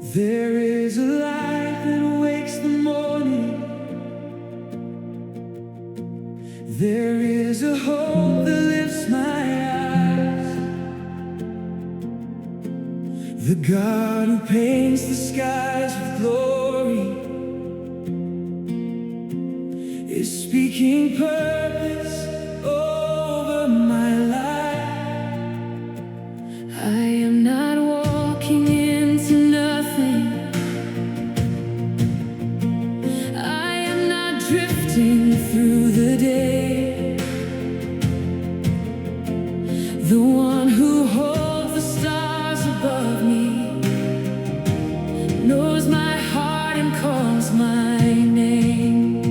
There is a light that wakes the morning. There is a hope that lifts my eyes. The God who paints the skies with glory is speaking purpose over my life. I am not walking into nothing. I am not drifting through the day. The one who holds the stars above me knows my heart and calls my name.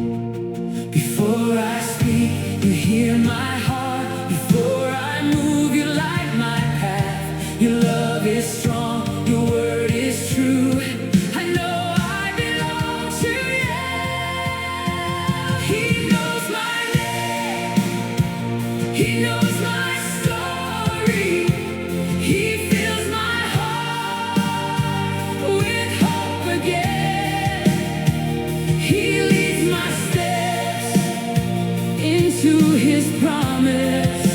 Before I speak, you hear my heart. Before I move, you light my path. Your love is strong, your word is true. I know I belong to you. He knows my name. He knows my story. He fills my heart with hope again. He leads my steps into His promise.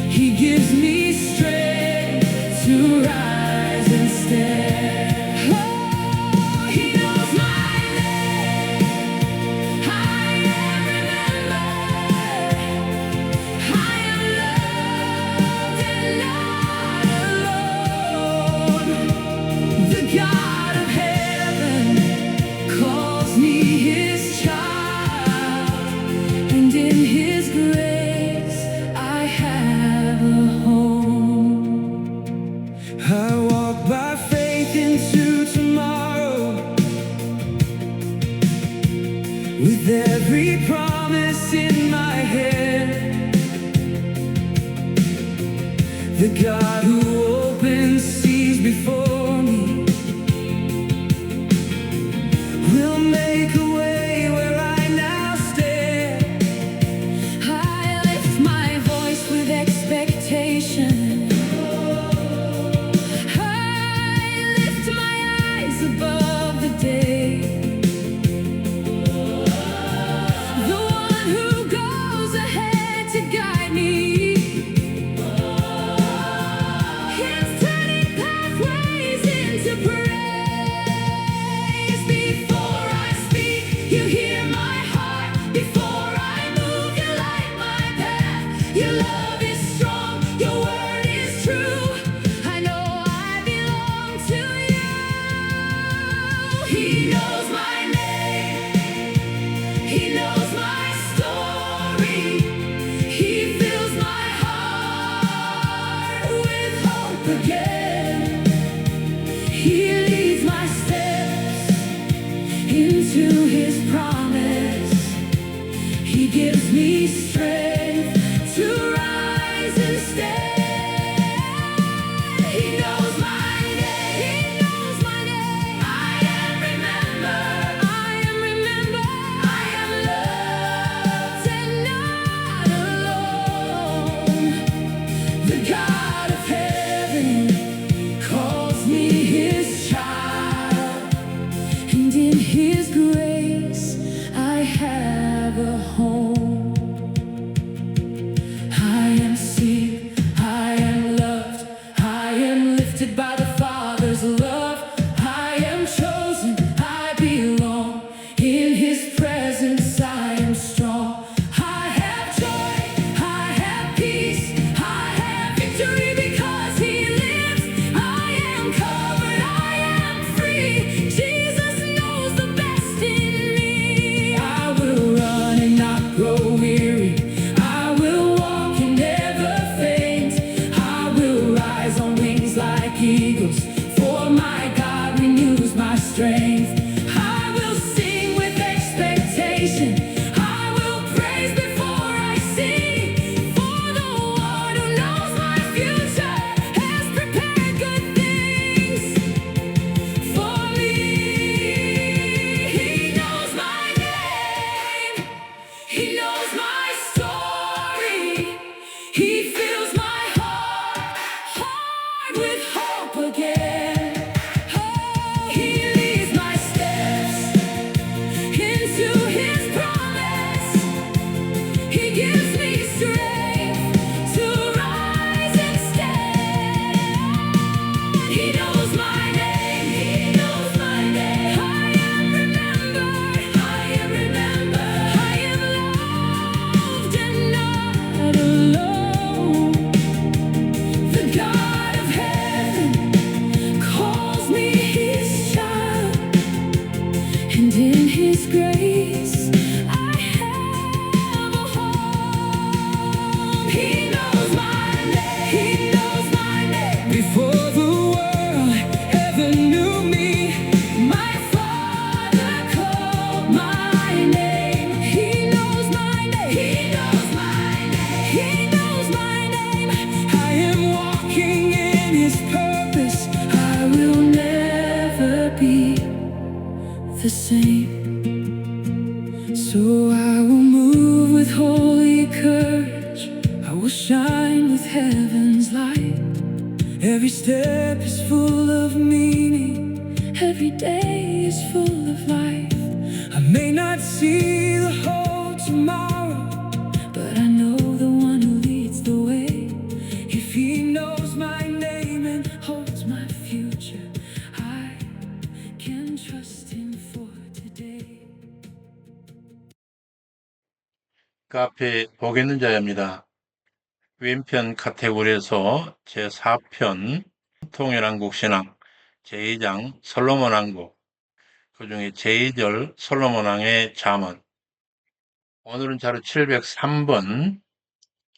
He gives me strength to rise and stand. Oh, He knows my name. I am remembered. I am loved and not alone. The God of heaven calls me His child, and in His grace I have a home. I walk by faith into tomorrow, with every promise in my hand. The God who opens seas before me will make a way where I now stand. I lift my voice with expectation. I lift my eyes above the day. The one who goes ahead to guide me. He's turning pathways into praise. Before I speak, you hear my heart. Before I move, you light my path. Your love is strong, your word is true. I know I belong to you. He knows my name. He knows my story. He fills my heart with hope again. He leads my steps into His promise. He gives me strength to rise and stand. He knows my name. He knows my name. I am remembered. I am remembered. I am loved and not alone. The God of heaven calls me His child, and in His grace I have a home. I am seen, I am loved, I am lifted by the Father's love. I am chosen, I belong. In His presence I am strong. I have joy, I have peace, I have victory because He lives. I am covered, I am free. Jesus knows the best in me. I will run and not grow weary. I will walk and never faint. I will rise on wings like eagles, for my God renews my strength. I will sing with expectation. I will praise before I sing, for the one who knows my future has prepared good things for me. He knows my name. He knows my story. He fills my heart with hope again. Oh, be the same. So I will move with holy courage, I will shine with heaven's light. Every step is full of meaning, every day is full of life. I may not see the whole tomorrow, but I know the one who leads the way. If he knows my name and holds my future, I can trust him for today. 카페 복 있는 자입니다. 왼편 카테고리에서 제4편 통일한국신앙 제2장 솔로몬왕국, 그 중에 제2절 솔로몬왕의 잠언. 오늘은 자료 703번,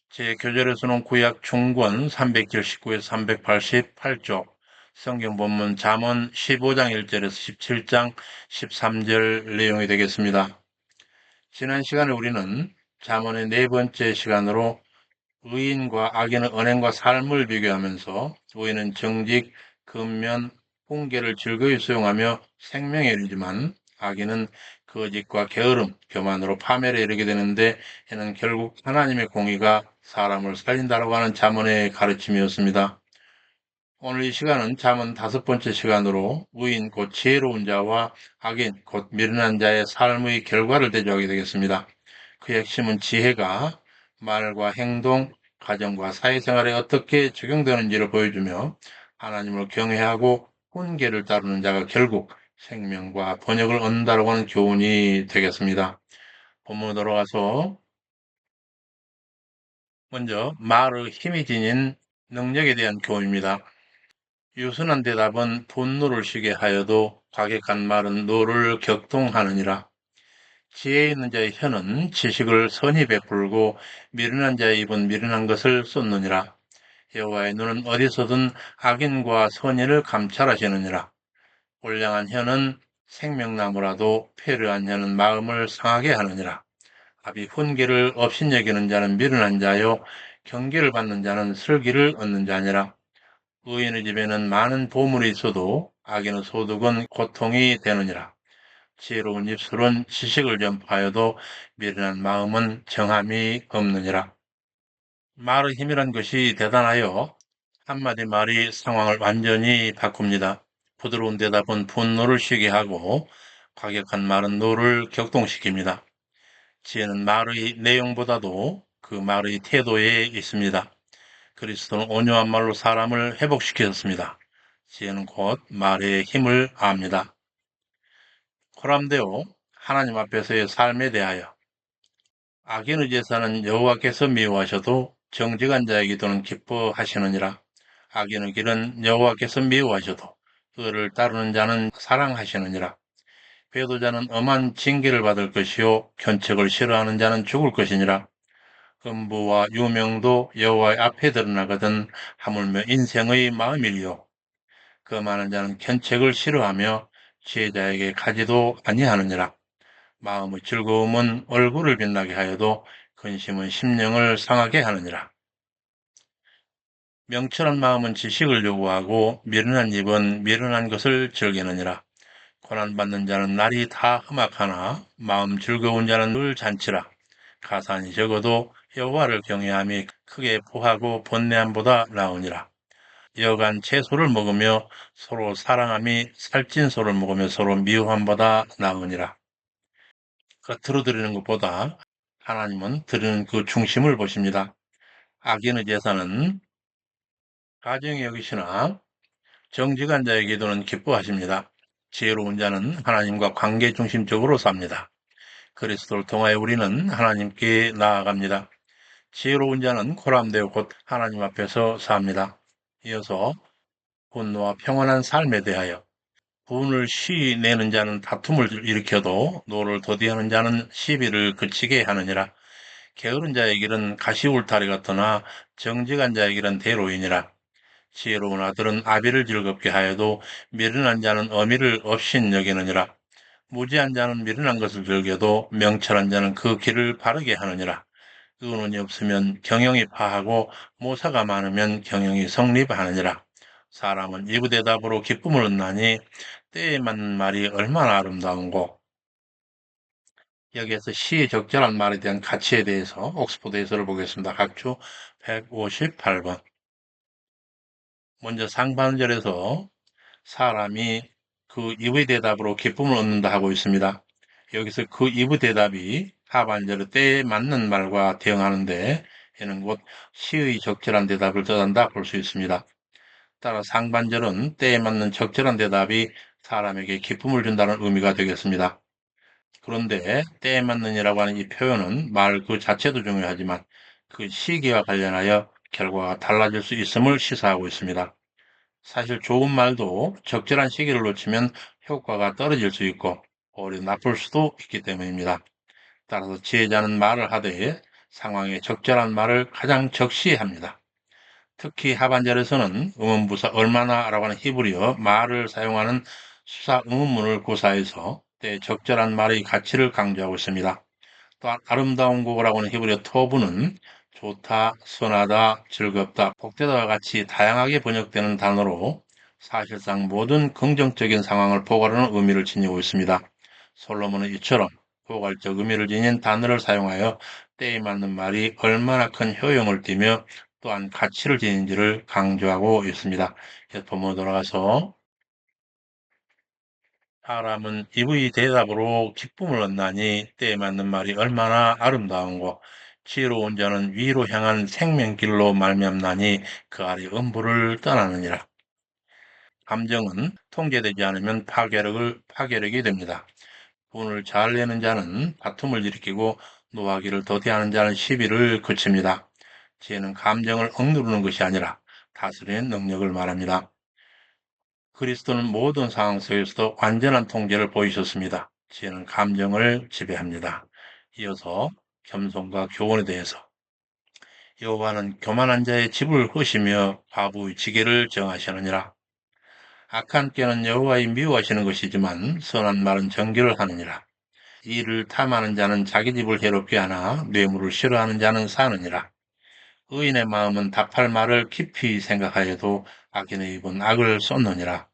제 교절에서는 구약 중권 379에서 388쪽, 성경 본문 잠언 15장 1절에서 17장 13절 내용이 되겠습니다. 지난 시간에 우리는 잠언의 네 번째 시간으로 의인과 악인의 언행과 삶을 비교하면서 의인은 정직, 근면, 훈계를 즐거이 수용하며 생명에 이르지만 악인은 거짓과 게으름, 교만으로 파멸에 이르게 되는데, 이는 결국 하나님의 공의가 사람을 살린다라고 하는 잠언의 가르침이었습니다. 오늘 이 시간은 잠언 5번째 시간으로 의인 곧 지혜로운 자와 악인 곧 미련한 자의 삶의 결과를 대조하게 되겠습니다. 그 핵심은 지혜가 말과 행동, 가정과 사회생활에 어떻게 적용되는지를 보여주며, 하나님을 경외하고 훈계를 따르는 자가 결국 생명과 번영을 얻는다고 하는 교훈이 되겠습니다. 본문으로 돌아가서 먼저 말의 힘이 지닌 능력에 대한 교훈입니다. 유순한 대답은 분노를 쉬게 하여도 과격한 말은 노를 격동하느니라. 지혜 있는 자의 혀는 지식을 선히 베풀고 미련한 자의 입은 미련한 것을 쏟느니라. 여호와의 눈은 어디서든 악인과 선인을 감찰하시느니라. 올량한 혀는 생명나무라도 패류한 혀는 마음을 상하게 하느니라. 합이 훈계를 업신여기는 자는 미련한 자요 경계를 받는 자는 슬기를 얻는 자니라. 의인의 집에는 많은 보물이 있어도 악인의 소득은 고통이 되느니라. 지혜로운 입술은 지식을 전파하여도 미련한 마음은 정함이 없느니라. 말의 힘이란 것이 대단하여 한마디 말이 상황을 완전히 바꿉니다. 부드러운 대답은 분노를 쉬게 하고 과격한 말은 노를 격동시킵니다. 지혜는 말의 내용보다도 그 말의 태도에 있습니다. 그리스도는 온유한 말로 사람을 회복시켰습니다. 지혜는 곧 말의 힘을 압니다. 코람데오, 하나님 앞에서의 삶에 대하여. 악인의 제사는 여호와께서 미워하셔도 정직한 자의 기도는 기뻐하시느니라. 악인의 길은 여호와께서 미워하셔도 그를 따르는 자는 사랑하시느니라. 배도자는 엄한 징계를 받을 것이요 견책을 싫어하는 자는 죽을 것이니라. 음부와 유명도 여호와의 앞에 드러나거든 하물며 인생의 마음이리요. 그 많은 자는 견책을 싫어하며 지혜자에게 가지도 아니하느니라. 마음의 즐거움은 얼굴을 빛나게 하여도 근심은 심령을 상하게 하느니라. 명철한 마음은 지식을 요구하고 미련한 입은 미련한 것을 즐기느니라. 고난받는 자는 날이 다 험악하나 마음 즐거운 자는 늘 잔치라. 가산이 적어도 여호와를 경외함이 크게 부하고 번뇌함보다 나으니라. 여간 채소를 먹으며 서로 사랑함이 살찐 소를 먹으며 서로 미워함보다 나으니라. 겉으로 드리는 것보다 하나님은 드리는 그 중심을 보십니다. 악인의 제사는 가정에 여기시나 정직한 자의 기도는 기뻐하십니다. 지혜로운 자는 하나님과 관계 중심적으로 삽니다. 그리스도를 통하여 우리는 하나님께 나아갑니다. 지혜로운 자는 코람되어 곧 하나님 앞에서 삽니다. 이어서 분노와 평안한 삶에 대하여. 분을 쉬내는 자는 다툼을 일으켜도 노를 더디하는 자는 시비를 그치게 하느니라. 게으른 자의 길은 가시울타리 같으나 정직한 자의 길은 대로이니라. 지혜로운 아들은 아비를 즐겁게 하여도 미련한 자는 어미를 업신 여기느니라. 무지한 자는 미련한 것을 즐겨도 명철한 자는 그 길을 바르게 하느니라. 의논이 없으면 경영이 파하고 모사가 많으면 경영이 성립하느니라. 사람은 이부대답으로 기쁨을 얻나니 때에 맞는 말이 얼마나 아름다운고, 여기에서 시의 적절한 말에 대한 가치에 대해서 옥스포드 해설을 보겠습니다. 각주 158번. 먼저 상반절에서 사람이 그 이의 대답으로 기쁨을 얻는다 하고 있습니다. 여기서 그 이의 대답이 하반절의 때에 맞는 말과 대응하는데 이는 곧 시의 적절한 대답을 뜻한다 볼 수 있습니다. 따라 상반절은 때에 맞는 적절한 대답이 사람에게 기쁨을 준다는 의미가 되겠습니다. 그런데 때에 맞는이라고 하는 이 표현은 말 그 자체도 중요하지만 그 시기와 관련하여 결과가 달라질 수 있음을 시사하고 있습니다. 사실 좋은 말도 적절한 시기를 놓치면 효과가 떨어질 수 있고 오히려 나쁠 수도 있기 때문입니다. 따라서 지혜자는 말을 하되 상황에 적절한 말을 가장 적시합니다. 특히 하반절에서는 의문부사 얼마나라고 하는 히브리어 말을 사용하는 수사 의문문을 구사해서 때에 적절한 말의 가치를 강조하고 있습니다. 또 아름다운 곡이라고 하는 히브리어 토브는 좋다, 선하다, 즐겁다, 복되다와 같이 다양하게 번역되는 단어로 사실상 모든 긍정적인 상황을 포괄하는 의미를 지니고 있습니다. 솔로몬은 이처럼 포괄적 의미를 지닌 단어를 사용하여 때에 맞는 말이 얼마나 큰 효용을 띠며 또한 가치를 지닌지를 강조하고 있습니다. 본문으로 돌아가서 사람은 이의 대답으로 기쁨을 얻나니 때에 맞는 말이 얼마나 아름다운고 지혜로운 자는 위로 향한 생명길로 말미암나니 그 아래 음부를 떠나느니라. 감정은 통제되지 않으면 파괴력이 됩니다. 돈을 잘 내는 자는 다툼을 일으키고 노하기를 더디하는 자는 시비를 그칩니다. 지혜는 감정을 억누르는 것이 아니라 다스리는 능력을 말합니다. 그리스도는 모든 상황 속에서도 완전한 통제를 보이셨습니다. 지혜는 감정을 지배합니다. 이어서 겸손과 교훈에 대해서 여호와는 교만한 자의 집을 허시며 과부의 지게를 정하시느니라. 악한 꾀는 여호와의 미워하시는 것이지만 선한 말은 정결을 하느니라. 이를 탐하는 자는 자기 집을 해롭게 하나 뇌물을 싫어하는 자는 사느니라. 의인의 마음은 답할 말을 깊이 생각하여도 악인의 입은 악을 쏟느니라.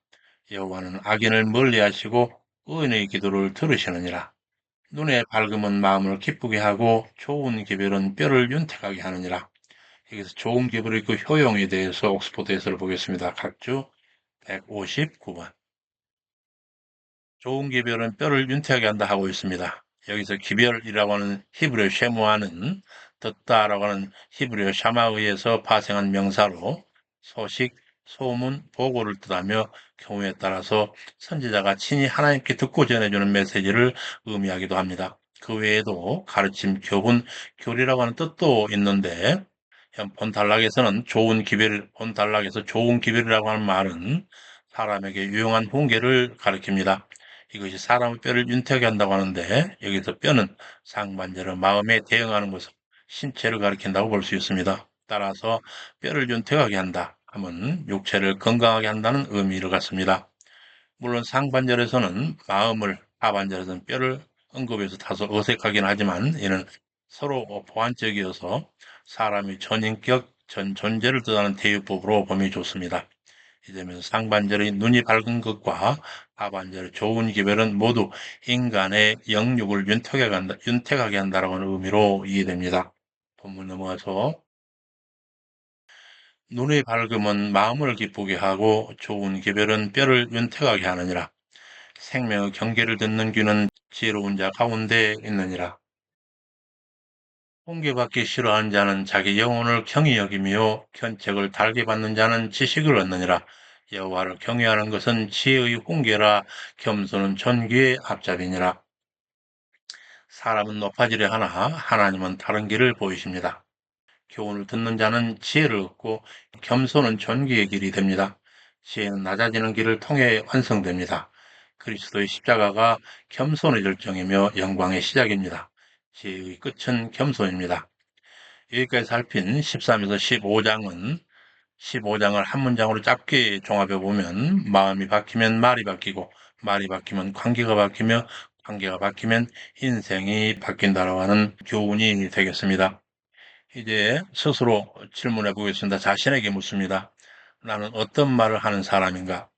여호와는 악인을 멀리하시고 의인의 기도를 들으시느니라. 눈의 밝음은 마음을 기쁘게 하고 좋은 기별은 뼈를 윤택하게 하느니라. 여기서 좋은 기별의 그 효용에 대해서 옥스포드 해설을 보겠습니다. 각주 159번. 좋은 기별은 뼈를 윤택하게 한다 하고 있습니다. 여기서 기별이라고 하는 히브리어 쉐무아는 듣다라고 하는 히브리어 샤마에 의해서 파생한 명사로 소식, 소문, 보고를 뜻하며 경우에 따라서 선지자가 친히 하나님께 듣고 전해주는 메시지를 의미하기도 합니다. 그 외에도 가르침, 교훈, 교리라고 하는 뜻도 있는데 본 단락에서는 본 단락에서 좋은 기별이라고 하는 말은 사람에게 유용한 훈계를 가리킵니다. 이것이 사람의 뼈를 윤택하게 한다고 하는데 여기서 뼈는 상반절의 마음에 대응하는 것을 신체를 가리킨다고 볼 수 있습니다. 따라서 뼈를 윤택하게 한다 하면 육체를 건강하게 한다는 의미를 갖습니다. 물론 상반절에서는 마음을, 하반절에서는 뼈를 언급해서 다소 어색하긴 하지만 이는 서로 보완적이어서 사람의 전인격, 전 존재를 뜻하는 대유법으로 범위 좋습니다. 이제면 상반절의 눈이 밝은 것과 하반절의 좋은 기별은 모두 인간의 영육을 윤택하게 한다는 의미로 이해됩니다. 본문 넘어가서 눈의 밝음은 마음을 기쁘게 하고 좋은 기별은 뼈를 윤택하게 하느니라. 생명의 경계를 듣는 귀는 지혜로운 자 가운데 있느니라. 훈계받기 싫어하는 자는 자기 영혼을 경히 여기며 견책을 달게 받는 자는 지식을 얻느니라. 여호와를 경외하는 것은 지혜의 훈계라 겸손은 존귀의 앞잡이니라. 사람은 높아지려 하나 하나님은 다른 길을 보이십니다. 교훈을 듣는 자는 지혜를 얻고 겸손은 존귀의 길이 됩니다. 지혜는 낮아지는 길을 통해 완성됩니다. 그리스도의 십자가가 겸손의 절정이며 영광의 시작입니다. 지혜의 끝은 겸손입니다. 여기까지 살핀 13에서 15장은 15장을 한 문장으로 짧게 종합해 보면 마음이 바뀌면 말이 바뀌고 말이 바뀌면 관계가 바뀌며 관계가 바뀌면 인생이 바뀐다라고 하는 교훈이 되겠습니다. 이제 스스로 질문해 보겠습니다. 자신에게 묻습니다. 나는 어떤 말을 하는 사람인가?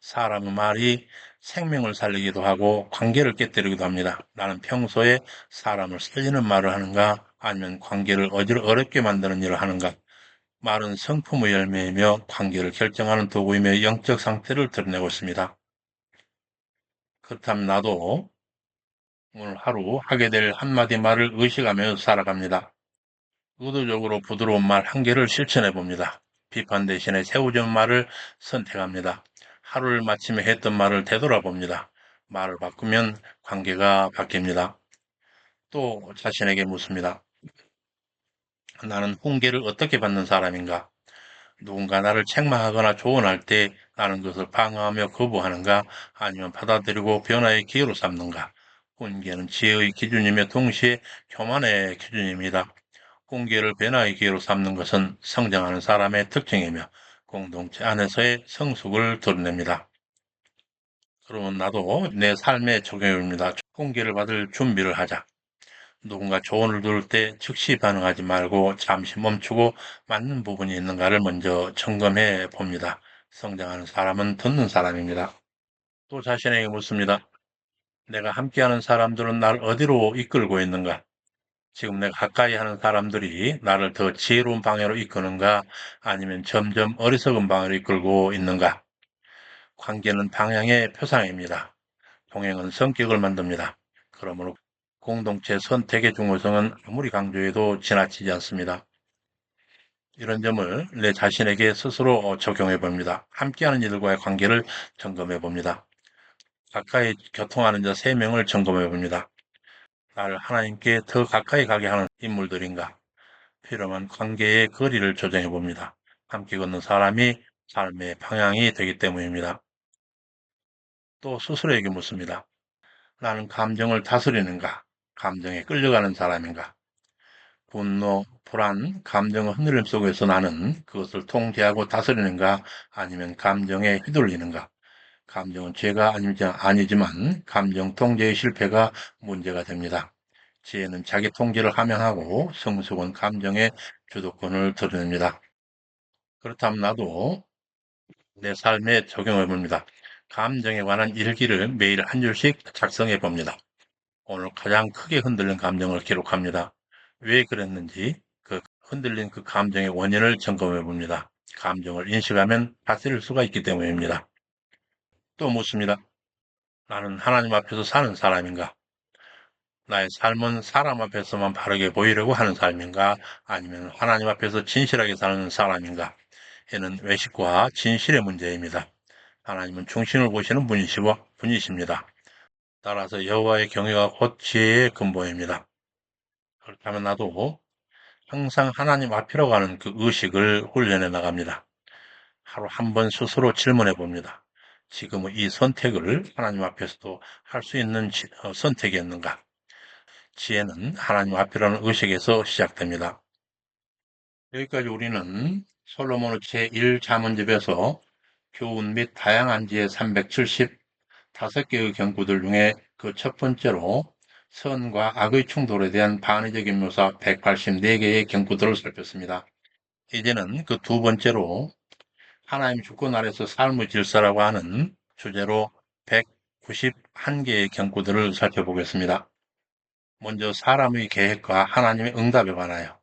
사람의 말이 생명을 살리기도 하고 관계를 깨뜨리기도 합니다. 나는 평소에 사람을 살리는 말을 하는가 아니면 관계를 어렵게 만드는 일을 하는가? 말은 성품의 열매이며 관계를 결정하는 도구이며 영적 상태를 드러내고 있습니다. 그렇다면 나도 오늘 하루 하게 될 한마디 말을 의식하며 살아갑니다. 의도적으로 부드러운 말 한 개를 실천해 봅니다. 비판 대신에 세우는 말을 선택합니다. 하루를 마치며 했던 말을 되돌아봅니다. 말을 바꾸면 관계가 바뀝니다. 또 자신에게 묻습니다. 나는 훈계를 어떻게 받는 사람인가? 누군가 나를 책망하거나 조언할 때 나는 그것을 방어하며 거부하는가? 아니면 받아들이고 변화의 기회로 삼는가? 훈계는 지혜의 기준이며 동시에 교만의 기준입니다. 훈계를 변화의 기회로 삼는 것은 성장하는 사람의 특징이며 공동체 안에서의 성숙을 드러냅니다. 그러면 나도 내 삶에 적용해 봅니다. 훈계를 받을 준비를 하자. 누군가 조언을 들을 때 즉시 반응하지 말고 잠시 멈추고 맞는 부분이 있는가를 먼저 점검해 봅니다. 성장하는 사람은 듣는 사람입니다. 또 자신에게 묻습니다. 내가 함께하는 사람들은 나를 어디로 이끌고 있는가? 지금 내가 가까이 하는 사람들이 나를 더 지혜로운 방향으로 이끄는가? 아니면 점점 어리석은 방향으로 이끌고 있는가? 관계는 방향의 표상입니다. 동행은 성격을 만듭니다. 그러므로 공동체 선택의 중요성은 아무리 강조해도 지나치지 않습니다. 이런 점을 내 자신에게 스스로 적용해 봅니다. 함께하는 이들과의 관계를 점검해 봅니다. 가까이 교통하는 자 3명을 점검해 봅니다. 나를 하나님께 더 가까이 가게 하는 인물들인가? 필요한 관계의 거리를 조정해 봅니다. 함께 걷는 사람이 삶의 방향이 되기 때문입니다. 또 스스로에게 묻습니다. 나는 감정을 다스리는가? 감정에 끌려가는 사람인가? 분노, 불안, 감정의 흔들림 속에서 나는 그것을 통제하고 다스리는가? 아니면 감정에 휘둘리는가? 감정은 죄가 아니지만 감정 통제의 실패가 문제가 됩니다. 지혜는 자기 통제를 함양하고 성숙은 감정의 주도권을 드러냅니다. 그렇다면 나도 내 삶에 적용해 봅니다. 감정에 관한 일기를 매일 한 줄씩 작성해 봅니다. 오늘 가장 크게 흔들린 감정을 기록합니다. 왜 그랬는지 흔들린 그 감정의 원인을 점검해 봅니다. 감정을 인식하면 다스릴 수가 있기 때문입니다. 또 묻습니다. 나는 하나님 앞에서 사는 사람인가? 나의 삶은 사람 앞에서만 바르게 보이려고 하는 삶인가? 아니면 하나님 앞에서 진실하게 사는 사람인가? 이는 외식과 진실의 문제입니다. 하나님은 중심을 보시는 분이십니다. 따라서 여호와의 경외가 곧 지혜의 근본입니다. 그렇다면 나도 항상 하나님 앞이라고 하는 그 의식을 훈련해 나갑니다. 하루 한 번 스스로 질문해 봅니다. 지금의 이 선택을 하나님 앞에서도 할 수 있는 선택이었는가? 지혜는 하나님 앞이라는 의식에서 시작됩니다. 여기까지 우리는 솔로몬의 제1잠언집에서 교훈 및 다양한 지혜 375개의 경구들 중에 그 첫 번째로 선과 악의 충돌에 대한 반의적인 묘사 184개의 경구들을 살폈습니다. 이제는 그 두 번째로 하나님 주권 아래서 삶의 질서라고 하는 주제로 191개의 경구들을 살펴보겠습니다. 먼저 사람의 계획과 하나님의 응답에 관하여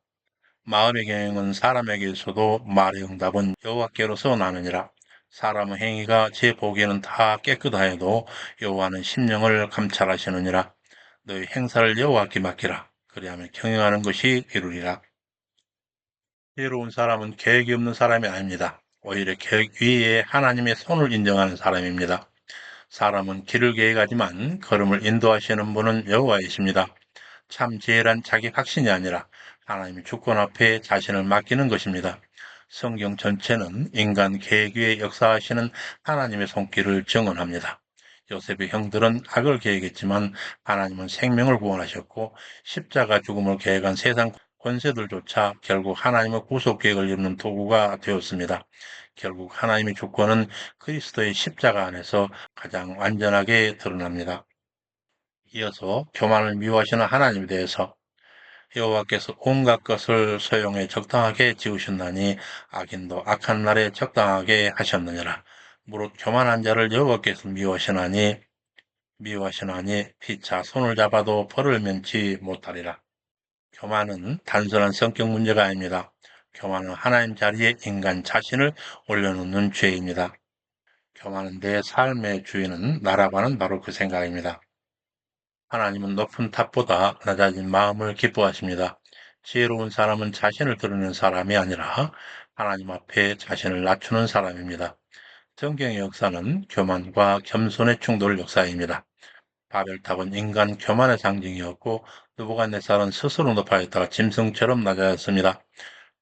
마음의 경영은 사람에게 있어도 말의 응답은 여호와께로서 나느니라. 사람의 행위가 제 보기에는 다 깨끗하여도 여호와는 심령을 감찰하시느니라. 너희 행사를 여호와께 맡기라. 그리하면 경영하는 것이 이루리라. 지혜로운 사람은 계획이 없는 사람이 아닙니다. 오히려 계획 위에 하나님의 손을 인정하는 사람입니다. 사람은 길을 계획하지만 걸음을 인도하시는 분은 여호와이십니다. 참 지혜란 자기 확신이 아니라 하나님의 주권 앞에 자신을 맡기는 것입니다. 성경 전체는 인간 계획 위에 역사하시는 하나님의 손길을 증언합니다. 요셉의 형들은 악을 계획했지만 하나님은 생명을 구원하셨고 십자가 죽음을 계획한 세상 권세들조차 결국 하나님의 구속 계획을 이루는 도구가 되었습니다. 결국 하나님의 주권은 그리스도의 십자가 안에서 가장 완전하게 드러납니다. 이어서 교만을 미워하시는 하나님에 대해서 여호와께서 온갖 것을 소용에 적당하게 지으셨나니 악인도 악한 날에 적당하게 하셨느니라. 무릇 교만한 자를 여호와께서 미워하시나니 피차 손을 잡아도 벌을 면치 못하리라. 교만은 단순한 성격 문제가 아닙니다. 교만은 하나님 자리에 인간 자신을 올려놓는 죄입니다. 교만은 내 삶의 주인은 나라고 하는 바로 그 생각입니다. 하나님은 높은 탑보다 낮아진 마음을 기뻐하십니다. 지혜로운 사람은 자신을 드러내는 사람이 아니라 하나님 앞에 자신을 낮추는 사람입니다. 성경의 역사는 교만과 겸손의 충돌 역사입니다. 바벨탑은 인간 교만의 상징이었고 느부갓네살은 스스로 높아졌다가 짐승처럼 낮아졌습니다.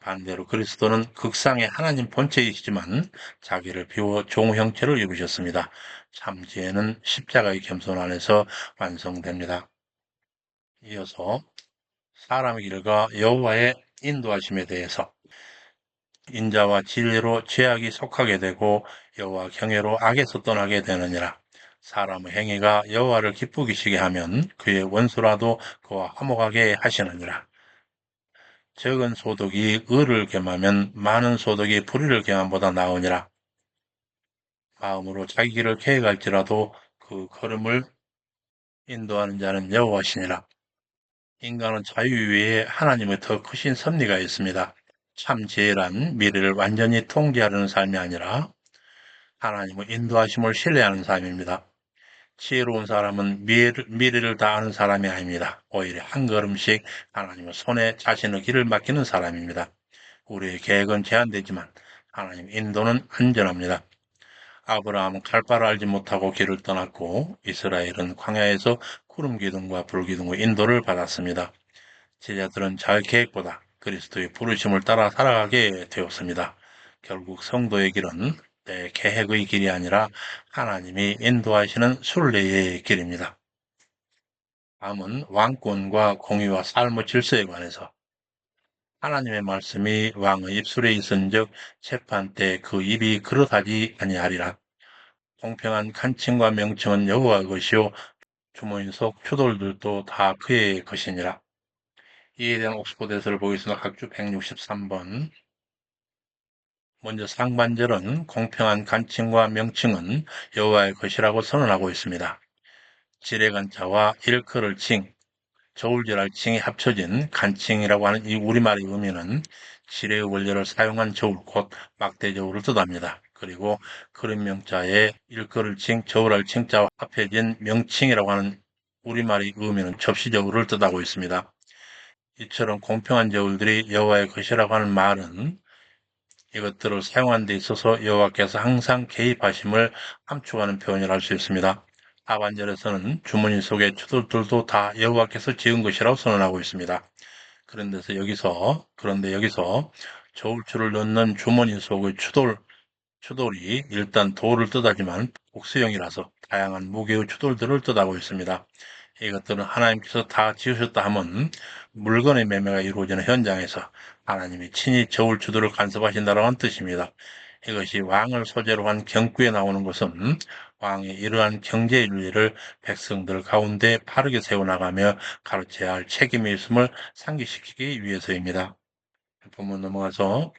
반대로 그리스도는 극상의 하나님 본체이시지만 자기를 비워 종 형체를 입으셨습니다. 참 지혜는 십자가의 겸손 안에서 완성됩니다. 이어서 사람의 길과 여호와의 인도하심에 대해서 인자와 진리로 죄악이 속하게 되고 여호와 경외로 악에서 떠나게 되느니라. 사람의 행위가 여호와를 기쁘시게 하면 그의 원수라도 그와 화목하게 하시느니라. 적은 소득이 의를 겸하면 많은 소득이 불의를 겸함보다 나으니라. 마음으로 자기 길을 계획할지라도 그 걸음을 인도하는 자는 여호와시니라. 인간은 자유 외에 하나님의 더 크신 섭리가 있습니다. 참 지혜란 미래를 완전히 통제하려는 삶이 아니라 하나님의 인도하심을 신뢰하는 삶입니다. 지혜로운 사람은 미래를 다 아는 사람이 아닙니다. 오히려 한 걸음씩 하나님의 손에 자신의 길을 맡기는 사람입니다. 우리의 계획은 제한되지만 하나님 인도는 안전합니다. 아브라함은 갈 바를 알지 못하고 길을 떠났고 이스라엘은 광야에서 구름 기둥과 불 기둥의 인도를 받았습니다. 제자들은 자기 계획보다 그리스도의 부르심을 따라 살아가게 되었습니다. 결국 성도의 길은 내 계획의 길이 아니라 하나님이 인도하시는 순례의 길입니다. 다음은 왕권과 공의와 삶의 질서에 관해서 하나님의 말씀이 왕의 입술에 있은즉 재판 때 그 입이 그릇하지 아니하리라. 공평한 간칭과 명칭은 여호와의 것이요 주모인 속 추돌들도 다 그의 것이니라. 이에 대한 옥스포드에서를 보겠습니다. 각주 163번. 먼저 상반절은 공평한 간칭과 명칭은 여호와의 것이라고 선언하고 있습니다. 지레간자와 일컬을 칭, 저울질할 칭이 합쳐진 간칭이라고 하는 이 우리말의 의미는 지레의 원료를 사용한 저울, 곧 막대저울을 뜻합니다. 그리고 그릇명자에 일컬을 칭, 저울할 칭자와 합해진 명칭이라고 하는 우리말의 의미는 접시저울을 뜻하고 있습니다. 이처럼 공평한 저울들이 여호와의 것이라고 하는 말은 이것들을 사용하는 데 있어서 여호와께서 항상 개입하심을 함축하는 표현이라 할 수 있습니다. 하반절에서는 주머니 속의 추돌들도 다 여호와께서 지은 것이라고 선언하고 있습니다. 그런데 여기서 저울추를 넣는 주머니 속의 추돌이 일단 돌을 뜻하지만 복수형이라서 다양한 무게의 추돌들을 뜻하고 있습니다. 이것들은 하나님께서 다 지으셨다 하면 물건의 매매가 이루어지는 현장에서 하나님이 친히 저울추들을 간섭하신다는 뜻입니다. 이것이 왕을 소재로 한 경구에 나오는 것은 왕이 이러한 경제윤리를 백성들 가운데 바르게 세워나가며 가르쳐야 할 책임이 있음을 상기시키기 위해서입니다. 본문 넘어가서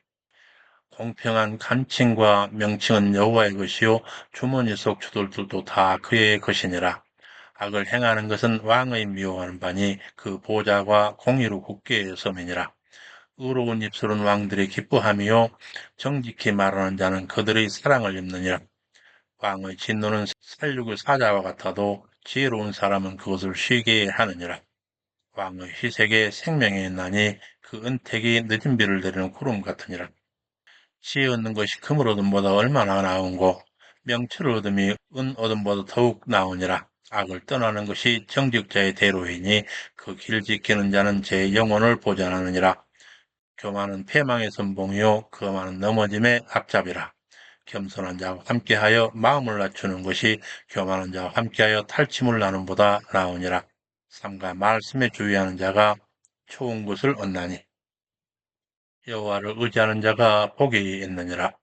공평한 간칭과 명칭은 여호와의 것이요 주머니 속 추돌들도 다 그의 것이니라. 악을 행하는 것은 왕의 미워하는 바니 그 보좌가 공의로 굳게 섬이니라. 의로운 입술은 왕들이 기뻐함이요 정직히 말하는 자는 그들의 사랑을 입느니라. 왕의 진노는 살육의 사자와 같아도 지혜로운 사람은 그것을 쉬게 하느니라. 왕의 희색에 생명이 있나니 그 은택이 늦은 비를 내리는 구름 같으니라. 지혜 얻는 것이 금을 얻음보다 얼마나 나은고 명철을 얻음이 은 얻음보다 더욱 나으니라. 악을 떠나는 것이 정직자의 대로이니 그 길 지키는 자는 제 영혼을 보전하느니라. 교만은 패망의 선봉이요 거만은 넘어짐의 앞잡이라. 겸손한 자와 함께하여 마음을 낮추는 것이 교만한 자와 함께하여 탈취물 나눔보다 나으니라. 삼가 말씀에 주의하는 자가 좋은 것을 얻나니 여호와를 의지하는 자가 복이 있느니라.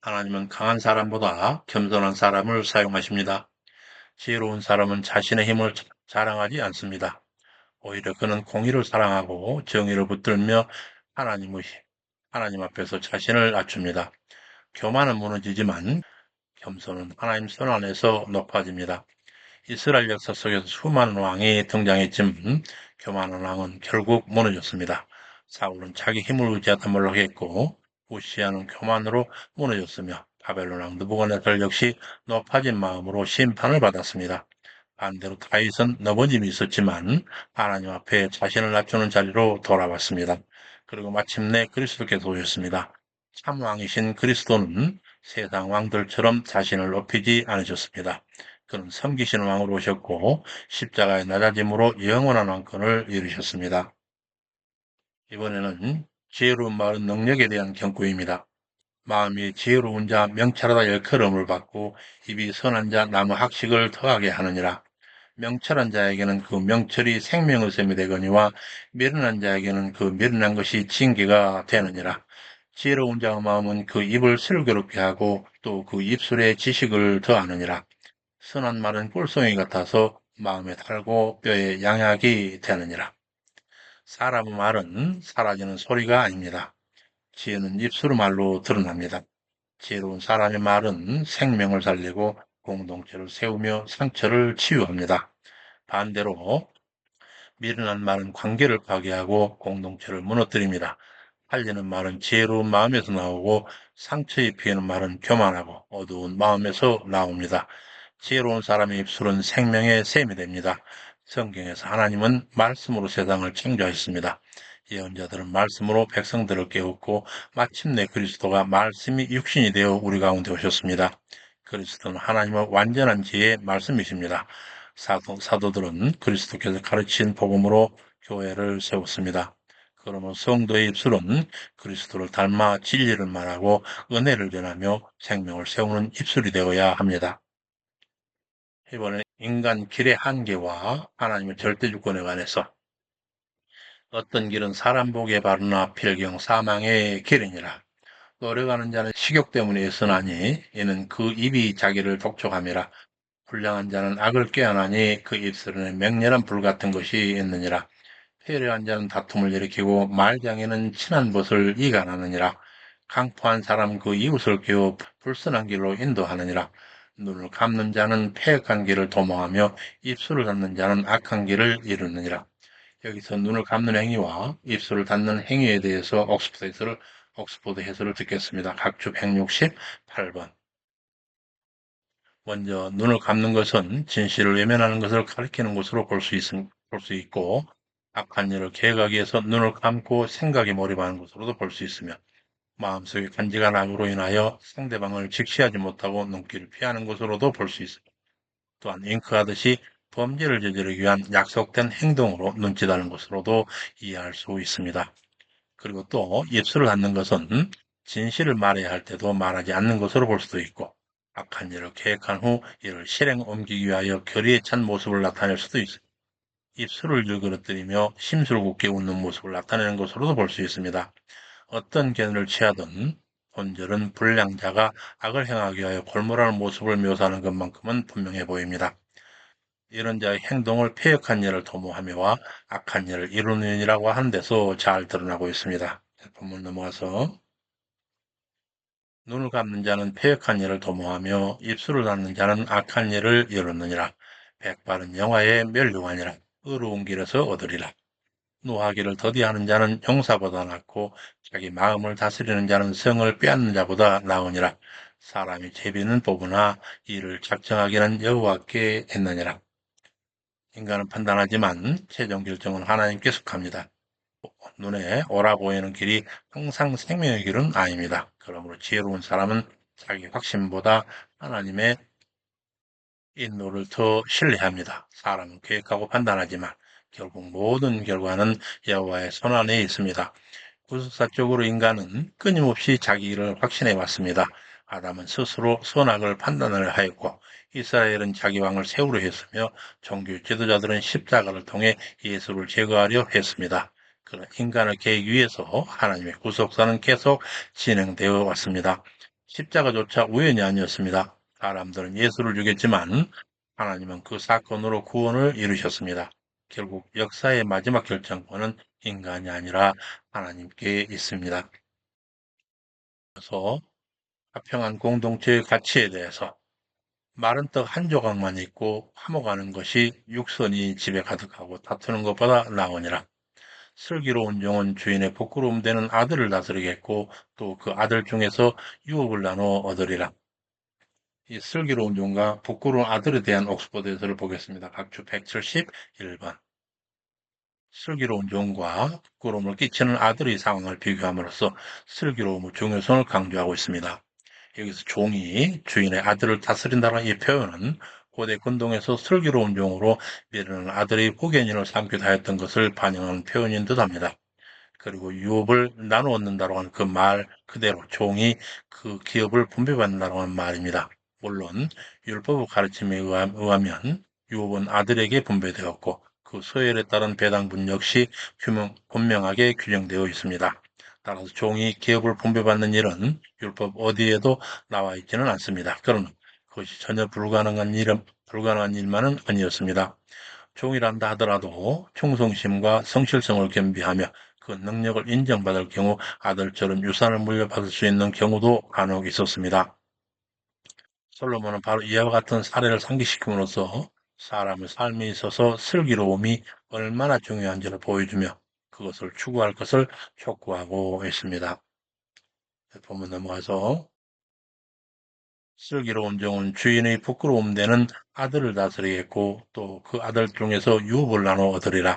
하나님은 강한 사람보다 겸손한 사람을 사용하십니다. 지혜로운 사람은 자신의 힘을 자랑하지 않습니다. 오히려 그는 공의를 사랑하고 정의를 붙들며 하나님 앞에서 자신을 낮춥니다. 교만은 무너지지만 겸손은 하나님 손 안에서 높아집니다. 이스라엘 역사 속에서 수많은 왕이 등장했지만 교만한 왕은 결국 무너졌습니다. 사울은 자기 힘을 의지하다 몰락했고 우시아는 교만으로 무너졌으며 바벨론 왕 느부갓네살 역시 높아진 마음으로 심판을 받았습니다. 반대로 다윗은 넘어짐이 있었지만 하나님 앞에 자신을 낮추는 자리로 돌아왔습니다. 그리고 마침내 그리스도께서 오셨습니다. 참 왕이신 그리스도는 세상 왕들처럼 자신을 높이지 않으셨습니다. 그는 섬기시는 왕으로 오셨고 십자가의 낮아짐으로 영원한 왕권을 이루셨습니다. 이번에는 지혜로운 말은 능력에 대한 경고입니다. 마음이 지혜로운 자 명철하다 일컬음을 받고 입이 선한 자 나무 학식을 더하게 하느니라. 명철한 자에게는 그 명철이 생명의 샘이 되거니와 미련한 자에게는 그 미련한 것이 징계가 되느니라. 지혜로운 자의 마음은 그 입을 슬기롭게 하고 또 그 입술에 지식을 더하느니라. 선한 말은 꿀송이 같아서 마음에 달고 뼈에 양약이 되느니라. 사람의 말은 사라지는 소리가 아닙니다. 지혜는 입술 말로 드러납니다. 지혜로운 사람의 말은 생명을 살리고 공동체를 세우며 상처를 치유합니다. 반대로 미련한 말은 관계를 파괴하고 공동체를 무너뜨립니다. 팔리는 말은 지혜로운 마음에서 나오고 상처 입히는 말은 교만하고 어두운 마음에서 나옵니다. 지혜로운 사람의 입술은 생명의 샘이 됩니다. 성경에서 하나님은 말씀으로 세상을 창조하셨습니다. 예언자들은 말씀으로 백성들을 깨웠고 마침내 그리스도가 말씀이 육신이 되어 우리 가운데 오셨습니다. 그리스도는 하나님의 완전한 지혜의 말씀이십니다. 사도들은 그리스도께서 가르친 복음으로 교회를 세웠습니다. 그러면 성도의 입술은 그리스도를 닮아 진리를 말하고 은혜를 전하며 생명을 세우는 입술이 되어야 합니다. 이번에 인간 길의 한계와 하나님의 절대주권에 관해서 어떤 길은 사람 보기에 바르나 필경 사망의 길이니라. 노력하는 자는 식욕 때문에 애쓰나니 이는 그 입이 자기를 독촉함이라. 불량한 자는 악을 꾀하나니 그 입술에는 맹렬한 불 같은 것이 있느니라. 회려한 자는 다툼을 일으키고 말장에는 친한 벗을 이간하느니라. 강포한 사람 그 이웃을 깨워 불순한 길로 인도하느니라. 눈을 감는 자는 패역한 길을 도모하며 입술을 닫는 자는 악한 길을 이루느니라. 여기서 눈을 감는 행위와 입술을 닫는 행위에 대해서 옥스포드 해설을 듣겠습니다. 각주 168번. 먼저 눈을 감는 것은 진실을 외면하는 것을 가리키는 것으로 볼 수 있고 악한 일을 계획하기 위해서 눈을 감고 생각에 몰입하는 것으로도 볼 수 있으며 마음속에 간직한 악으로 인하여 상대방을 직시하지 못하고 눈길을 피하는 것으로도 볼 수 있습니다. 또한 잉크하듯이 범죄를 저지르기 위한 약속된 행동으로 눈짓하는 것으로도 이해할 수 있습니다. 그리고 또 입술을 닫는 것은 진실을 말해야 할 때도 말하지 않는 것으로 볼 수도 있고 악한 일을 계획한 후 이를 실행 옮기기 위하여 결의에 찬 모습을 나타낼 수도 있습니다. 입술을 일그러뜨리며 심술궂게 웃는 모습을 나타내는 것으로도 볼 수 있습니다. 어떤 견해를 취하든 본절은 불량자가 악을 행하기 위하여 골몰하는 모습을 묘사하는 것만큼은 분명해 보입니다. 이런 자의 행동을 패역한 일을 도모하며와 악한 일을 이루는 일이라고 하는 데서 잘 드러나고 있습니다. 본문 넘어가서 눈을 감는 자는 패역한 일을 도모하며 입술을 닫는 자는 악한 일을 이루느니라. 백발은 영화에 멸류관이라. 의로운 길에서 얻으리라. 노하기를 더디하는 자는 용사보다 낫고 자기 마음을 다스리는 자는 성을 빼앗는 자보다 나으니라. 사람이 제비는 뽑으나 이를 작정하기는 여호와께 했느니라. 인간은 판단하지만 최종 결정은 하나님께 속합니다. 눈에 오라 보이는 길이 항상 생명의 길은 아닙니다. 그러므로 지혜로운 사람은 자기 확신보다 하나님의 인도를 더 신뢰합니다. 사람은 계획하고 판단하지만 결국 모든 결과는 여호와의 손 안에 있습니다. 구속사적으로 인간은 끊임없이 자기 일을 확신해 왔습니다. 아담은 스스로 선악을 판단을 하였고 이스라엘은 자기 왕을 세우려 했으며 종교 지도자들은 십자가를 통해 예수를 제거하려 했습니다. 그런 인간의 계획 위에서 하나님의 구속사는 계속 진행되어 왔습니다. 십자가조차 우연이 아니었습니다. 사람들은 예수를 죽였지만 하나님은 그 사건으로 구원을 이루셨습니다. 결국 역사의 마지막 결정권은 인간이 아니라 하나님께 있습니다. 그래서 화평한 공동체의 가치에 대해서 마른 떡 한 조각만 있고 화목하는 것이 육선이 집에 가득하고 다투는 것보다 나으니라. 슬기로운 종은 주인의 부끄러움 되는 아들을 다스리겠고 또 그 아들 중에서 유업을 나누어 얻으리라. 이 슬기로운 종과 부끄러운 아들에 대한 옥스퍼드에서를 보겠습니다. 각주 171번. 슬기로운 종과 부끄러움을 끼치는 아들의 상황을 비교함으로써 슬기로움의 중요성을 강조하고 있습니다. 여기서 종이 주인의 아들을 다스린다는 이 표현은 고대 근동에서 슬기로운 종으로 미르는 아들의 후견인을 삼기도 하였던 것을 반영하는 표현인 듯합니다. 그리고 유업을 나누어 얻는다고 하는 그 말 그대로 종이 그 기업을 분배받는다고 하는 말입니다. 물론 율법의 가르침에 의하면 유업은 아들에게 분배되었고 그 서열에 따른 배당분 역시 분명하게 규정되어 있습니다. 따라서 종이 기업을 분배받는 일은 율법 어디에도 나와 있지는 않습니다. 그러나 그것이 전혀 불가능한 일만은 아니었습니다. 종이란다 하더라도 충성심과 성실성을 겸비하며 그 능력을 인정받을 경우 아들처럼 유산을 물려받을 수 있는 경우도 간혹 있었습니다. 솔로몬은 바로 이와 같은 사례를 상기시킴으로써 사람의 삶에 있어서 슬기로움이 얼마나 중요한지를 보여주며 그것을 추구할 것을 촉구하고 있습니다. 본문 넘어가서 슬기로운 종은 주인의 부끄러움 되는 아들을 다스리겠고 또 그 아들 중에서 유업을 나눠 얻으리라.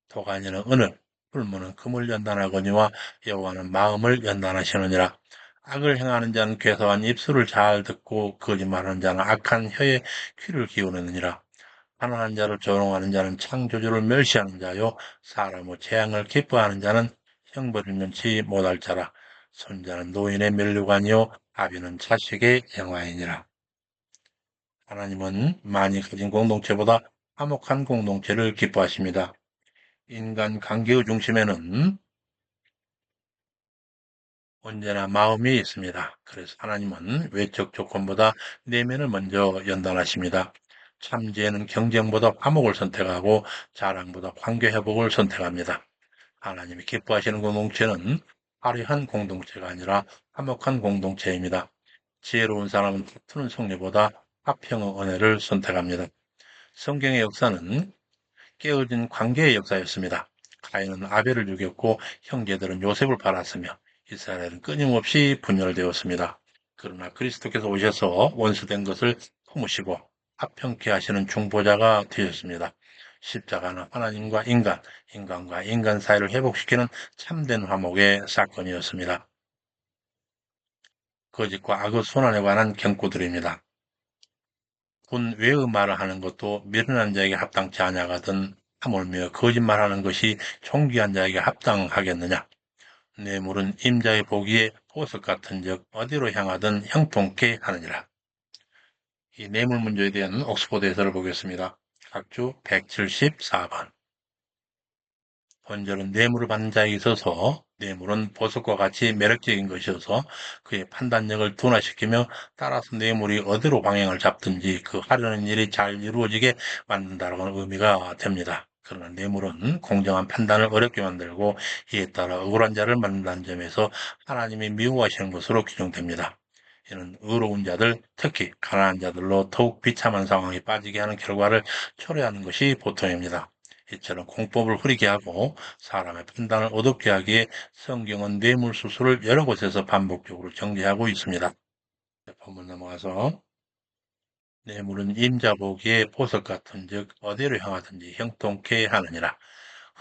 도가니는 은을, 풀무는 금을 연단하거니와 여호와는 마음을 연단하시느니라. 악을 행하는 자는 괴소한 입술을 잘 듣고 거짓말하는 자는 악한 혀에 귀를 기울이느니라. 가난한 자를 조롱하는 자는 창조주를 멸시하는 자요 사람의 재앙을 기뻐하는 자는 형벌을 면치 못할 자라. 손자는 노인의 면류관이요 아비는 자식의 영화이니라. 하나님은 많이 가진 공동체보다 화목한 공동체를 기뻐하십니다. 인간 관계의 중심에는 언제나 마음이 있습니다. 그래서 하나님은 외적 조건보다 내면을 먼저 연단하십니다. 참지혜는 경쟁보다 화목을 선택하고 자랑보다 관계 회복을 선택합니다. 하나님이 기뻐하시는 공동체는 화려한 공동체가 아니라 화목한 공동체입니다. 지혜로운 사람은 다투는 성리보다 화평의 은혜를 선택합니다. 성경의 역사는 깨어진 관계의 역사였습니다. 가인은 아벨을 죽였고 형제들은 요셉을 팔았으며 이스라엘은 끊임없이 분열되었습니다. 그러나 그리스도께서 오셔서 원수된 것을 품으시고 화평케 하시는 중보자가 되셨습니다. 십자가는 하나님과 인간, 인간과 인간 사이를 회복시키는 참된 화목의 사건이었습니다. 거짓과 악의 순환에 관한 경고들입니다. 군 외의 말을 하는 것도 미련한 자에게 합당치 아니하거든 하물며 거짓말하는 것이 존귀한 자에게 합당하겠느냐. 뇌물은 임자의 보기에 보석 같은즉 어디로 향하든 형통케 하느니라. 이 뇌물 문제에 대한 옥스퍼드 해설을 보겠습니다. 각주 174번. 본절은 뇌물을 받는 자에게 있어서 뇌물은 보석과 같이 매력적인 것이어서 그의 판단력을 둔화시키며 따라서 뇌물이 어디로 방향을 잡든지 그 하려는 일이 잘 이루어지게 만든다는 의미가 됩니다. 그러나 뇌물은 공정한 판단을 어렵게 만들고 이에 따라 억울한 자를 만든다는 점에서 하나님이 미워하시는 것으로 규정됩니다. 이는 의로운 자들, 특히 가난한 자들로 더욱 비참한 상황에 빠지게 하는 결과를 초래하는 것이 보통입니다. 이처럼 공법을 흐리게 하고 사람의 판단을 어둡게 하기에 성경은 뇌물수수를 여러 곳에서 반복적으로 정죄하고 있습니다. 본문 넘어가서 뇌물은 임자 보기에 보석 같은즉 어디로 향하든지 형통케 하느니라.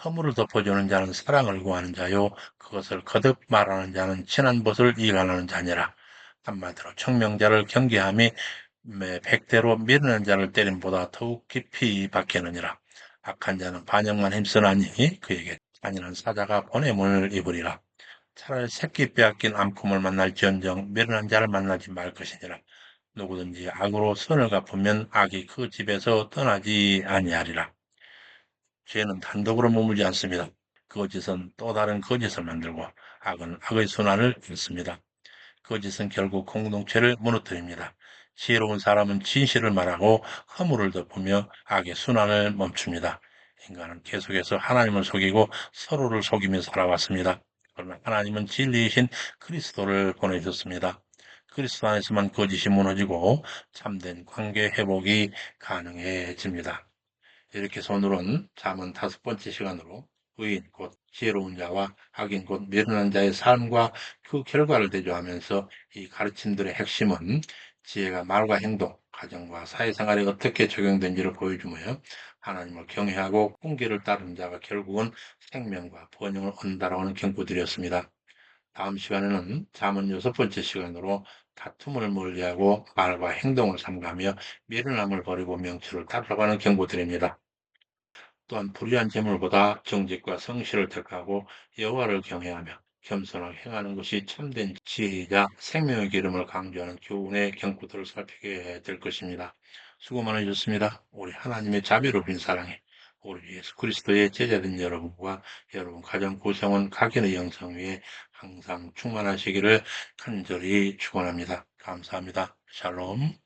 허물을 덮어주는 자는 사랑을 구하는 자요 그것을 거듭 말하는 자는 친한 벗을 이간하는 자니라. 한마디로 청명자를 경계함이 백대로 미르는 자를 때림보다 더욱 깊이 박히느니라. 악한 자는 반역만 힘쓰나니 그에게 잔인한 사자가 보냄을 입으리라. 차라리 새끼 빼앗긴 암컷을 만날지언정 미련한 자를 만나지 말 것이니라. 누구든지 악으로 선을 갚으면 악이 그 집에서 떠나지 아니하리라. 죄는 단독으로 머물지 않습니다. 거짓은 또 다른 거짓을 만들고 악은 악의 순환을 읽습니다. 거짓은 결국 공동체를 무너뜨립니다. 지혜로운 사람은 진실을 말하고 허물을 덮으며 악의 순환을 멈춥니다. 인간은 계속해서 하나님을 속이고 서로를 속이며 살아왔습니다. 그러나 하나님은 진리이신 그리스도를 보내셨습니다. 그리스도 안에서만 거짓이 무너지고 참된 관계 회복이 가능해집니다. 이렇게 오늘은 잠언 5번째 시간으로 의인 곧 지혜로운 자와 악인 곧 미련한 자의 삶과 그 결과를 대조하면서 이 가르침들의 핵심은 지혜가 말과 행동, 가정과 사회생활에 어떻게 적용된지를 보여주며 하나님을 경외하고 공기를 따르는 자가 결국은 생명과 번영을 얻는다라고 하는 경고드렸습니다. 다음 시간에는 잠언 6번째 시간으로 다툼을 멀리하고 말과 행동을 삼가며 미련함을 버리고 명철을 따르라고 하는 경고드립니다. 또한 불의한 재물보다 정직과 성실을 택하고 여호와를 경외하며 겸손하게 행하는 것이 참된 지혜이자 생명의 기름을 강조하는 교훈의 경고들을 살피게 될 것입니다. 수고 많으셨습니다. 우리 하나님의 자비로운 사랑에 우리 예수 그리스도의 제자된 여러분과 여러분 가정 구성원 각인의 영성 위에 항상 충만하시기를 간절히 축원합니다. 감사합니다. 샬롬.